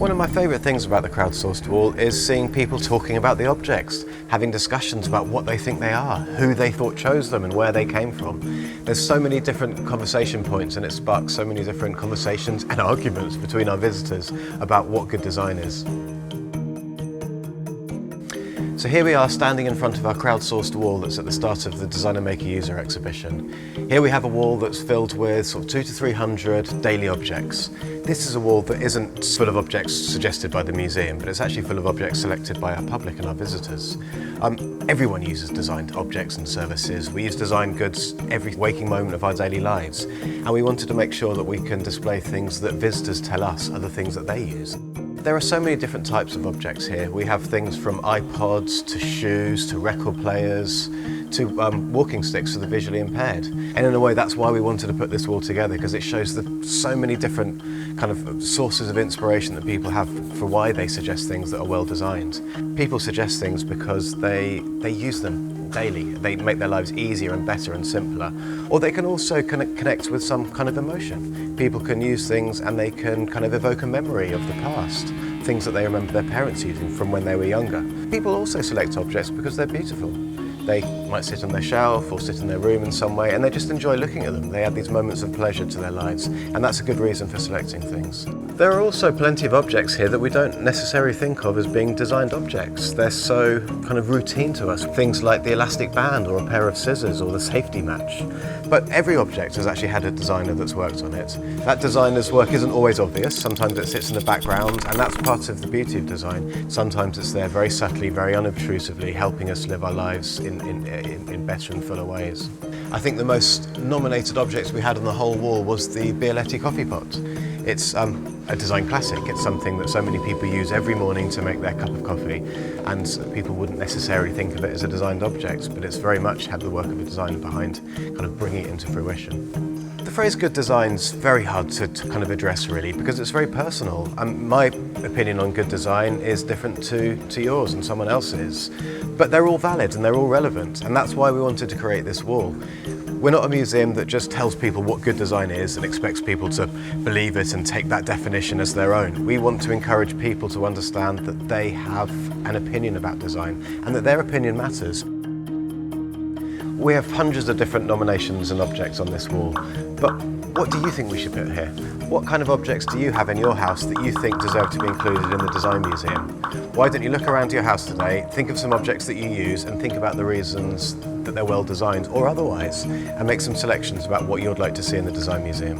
One of my favourite things about the crowdsourced wall is seeing people talking about the objects, having discussions about what they think they are, who they thought chose them and where they came from. There's so many different conversation points and it sparks so many different conversations and arguments between our visitors about what good design is. So here we are standing in front of our crowdsourced wall that's at the start of the Designer Maker User exhibition. Here we have a wall that's filled with sort of 200 to 300 daily objects. This is a wall that isn't full of objects suggested by the museum, but it's actually full of objects selected by our public and our visitors. Everyone uses designed objects and services. We use design goods every waking moment of our daily lives, and we wanted to make sure that we can display things that visitors tell us are the things that they use. There are so many different types of objects here. We have things from iPods to shoes to record players to walking sticks for the visually impaired. And in a way that's why we wanted to put this wall together, because it shows so many different kind of sources of inspiration that people have for why they suggest things that are well designed. People suggest things because they use them daily. They make their lives easier and better and simpler. Or they can also connect with some kind of emotion. People can use things and they can kind of evoke a memory of the past, things that they remember their parents using from when they were younger. People also select objects because they're beautiful. They might sit on their shelf or sit in their room in some way and they just enjoy looking at them. They add these moments of pleasure to their lives, and that's a good reason for selecting things. There are also plenty of objects here that we don't necessarily think of as being designed objects. They're so kind of routine to us. Things like the elastic band or a pair of scissors or the safety match. But every object has actually had a designer that's worked on it. That designer's work isn't always obvious. Sometimes it sits in the background, and that's part of the beauty of design. Sometimes it's there very subtly, very unobtrusively, helping us live our lives in better and fuller ways. I think the most nominated object we had on the whole wall was the Bialetti coffee pot. It's a design classic. It's something that so many people use every morning to make their cup of coffee, and people wouldn't necessarily think of it as a designed object, but it's very much had the work of a designer behind kind of bringing it into fruition. The phrase good design's very hard to kind of address really, because it's very personal. My opinion on good design is different to yours and someone else's, but they're all valid and they're all relevant, and that's why we wanted to create this wall. We're not a museum that just tells people what good design is and expects people to believe it and take that definition as their own. We want to encourage people to understand that they have an opinion about design and that their opinion matters. We have hundreds of different nominations and objects on this wall, but what do you think we should put here? What kind of objects do you have in your house that you think deserve to be included in the Design Museum? Why don't you look around your house today, think of some objects that you use and think about the reasons that they're well designed or otherwise, and make some selections about what you'd like to see in the Design Museum.